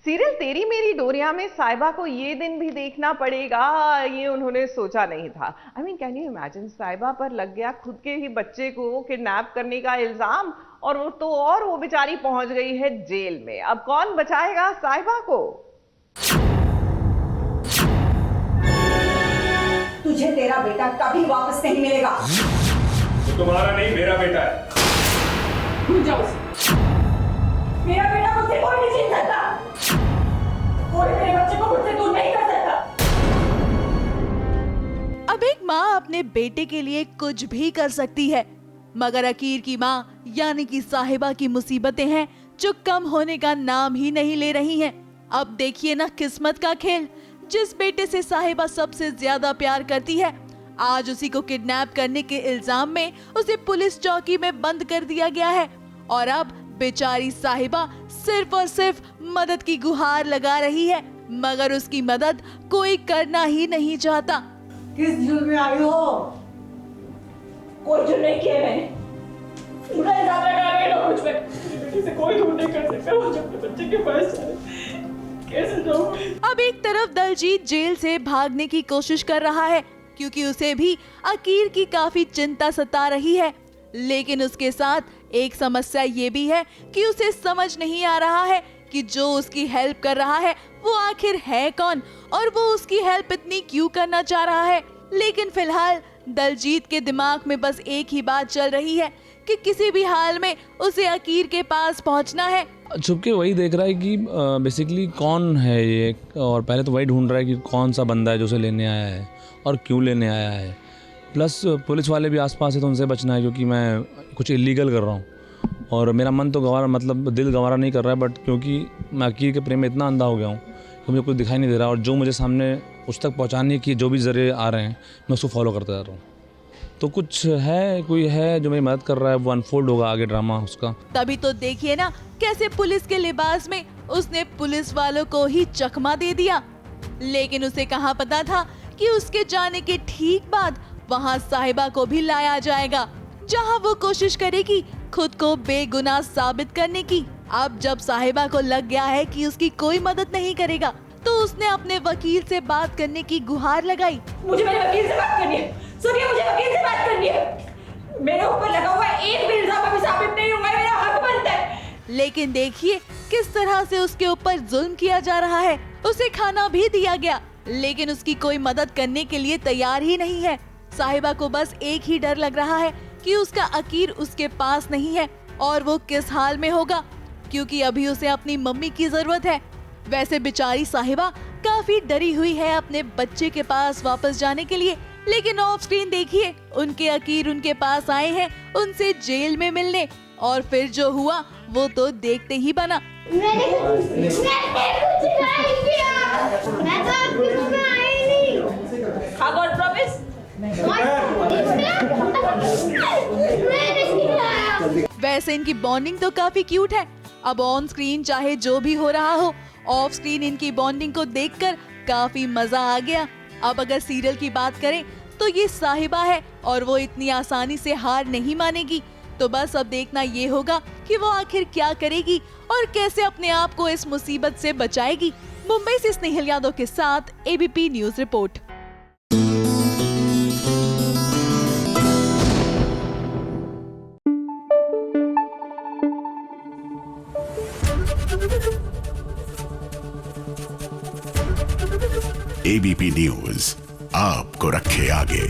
Serial तेरी मेरी डोरिया में साहिबा को ये दिन भी देखना पड़ेगा, ये उन्होंने सोचा नहीं था। I mean can you imagine, साहिबा पर लग गया खुद के ही बच्चे को किडनैप करने का इल्जाम, और वो बेचारी पहुंच गई है जेल में। अब कौन बचाएगा साहिबा को? तुझे तेरा बेटा कभी वापस नहीं मिलेगा। वो तुम्हारा नहीं, मेरा बेटा है। भूल जाओ उसे। मेरा बेटा मुझसे कोई नहीं छीन सकता। कोई मेरे बच्चे को मुझसे दूर नहीं कर सकता। अब एक माँ अपने बेटे के लिए कुछ भी कर सकती है, मगर अकीर की माँ यानी कि साहिबा की मुसीबतें हैं जो कम होने का नाम ही नहीं ले रही हैं। अब देखिए ना किस्मत का खेल, जिस बेटे से साहिबा सबसे ज्यादा प्यार करती है, आज उसी को किडनैप करने के इल्जाम में उसे पुलिस चौकी में बंद कर दिया गया है। और अब बेचारी साहिबा सिर्फ और सिर्फ मदद की गुहार लगा रही है, मगर उसकी मदद कोई करना ही नहीं चाहता। किस जुल्म में आई हो? कोई जुल्म नहीं किया मैंने। पूरा इल्जाम लगा रहे हैं लोग मुझ पे। बेटे से कोई दूर नहीं कर सकता। मुझे अपने बच्चे के पास कैसे जाऊं? अब एक तरफ दलजीत जेल से भागने की कोशिश कर रहा है, क्योंकि उसे भी अकीर की काफी चिंता सता रही है। लेकिन उसके साथ एक समस्या ये भी है कि उसे समझ नहीं आ रहा है कि जो उसकी हेल्प कर रहा है वो आखिर है कौन, और वो उसकी हेल्प इतनी क्यों करना चाह रहा है। लेकिन फिलहाल दलजीत के दिमाग में बस एक ही बात चल रही है कि किसी भी हाल में उसे अकीर के पास पहुंचना है। छुप के वही देख रहा है कि बेसिकली कौन है ये, और पहले तो वही ढूंढ रहा है कि कौन सा बंदा है जो उसे लेने आया है और क्यों लेने आया है। प्लस पुलिस वाले भी आसपास है तो उनसे बचना है, क्योंकि मैं कुछ इलीगल कर रहा हूँ। और मेरा मन तो गंवारा, मतलब दिल गंवारा नहीं कर रहा है, बट क्योंकि मैं अकीर के प्रेम में इतना अंधा हो गया हूँ कि मुझे कुछ दिखाई नहीं दे रहा, और जो मुझे सामने उस तक पहुँचाने की जो भी जरिए आ रहे हैं मैं उसको फॉलो करता जा रहा हूँ। तो कुछ है, कोई है जो मेरी मदद कर रहा है, वो अनफोल्ड होगा आगे ड्रामा उसका। तभी तो देखिए ना कैसे पुलिस के लिबास में उसने पुलिस वालों को ही चकमा दे दिया। लेकिन उसे कहाँ पता था कि उसके जाने के ठीक बाद वहाँ साहिबा को भी लाया जाएगा, जहाँ वो कोशिश करेगी खुद को बेगुनाह साबित करने की। अब जब साहिबा को लग गया है कि उसकी कोई मदद नहीं करेगा, तो उसने अपने वकील से बात करने की गुहार लगाई। मुझे मेरे वकील से बात करनी है। सुनिए, मुझे वकील से बात करनी है। मेरे ऊपर लगा हुआ एक भी इल्जाम अभी साबित नहीं हुआ है। मेरा हक बनता है। लेकिन देखिए किस तरह से उसके ऊपर जुल्म किया जा रहा है। उसे खाना भी दिया गया, लेकिन उसकी कोई मदद करने के लिए तैयार ही नहीं है। साहिबा को बस एक ही डर लग रहा है कि उसका अकीर उसके पास नहीं है, और वो किस हाल में होगा, क्योंकि अभी उसे अपनी मम्मी की जरूरत है। वैसे बेचारी साहिबा काफी डरी हुई है अपने बच्चे के पास वापस जाने के लिए। लेकिन ऑफ स्क्रीन देखिए उनके अकीर उनके पास आए हैं उनसे जेल में मिलने, और फिर जो हुआ वो तो देखते ही बना। मैंने कुछ नहीं किया। मैं तो आपकी रूम में आई नहीं। हाँ, गॉड प्रॉमिस। वैसे इनकी बॉन्डिंग तो काफी क्यूट है। अब ऑन स्क्रीन चाहे जो भी हो रहा हो, ऑफ स्क्रीन इनकी बॉन्डिंग को देखकर काफी मजा आ गया। अब अगर सीरियल की बात करें तो ये साहिबा है, और वो इतनी आसानी से हार नहीं मानेगी। तो बस अब देखना ये होगा कि वो आखिर क्या करेगी और कैसे अपने आप को इस मुसीबत से बचाएगी। मुंबई से स्नेहल यादव के साथ ABP news report. ABP news आपको रखे आगे।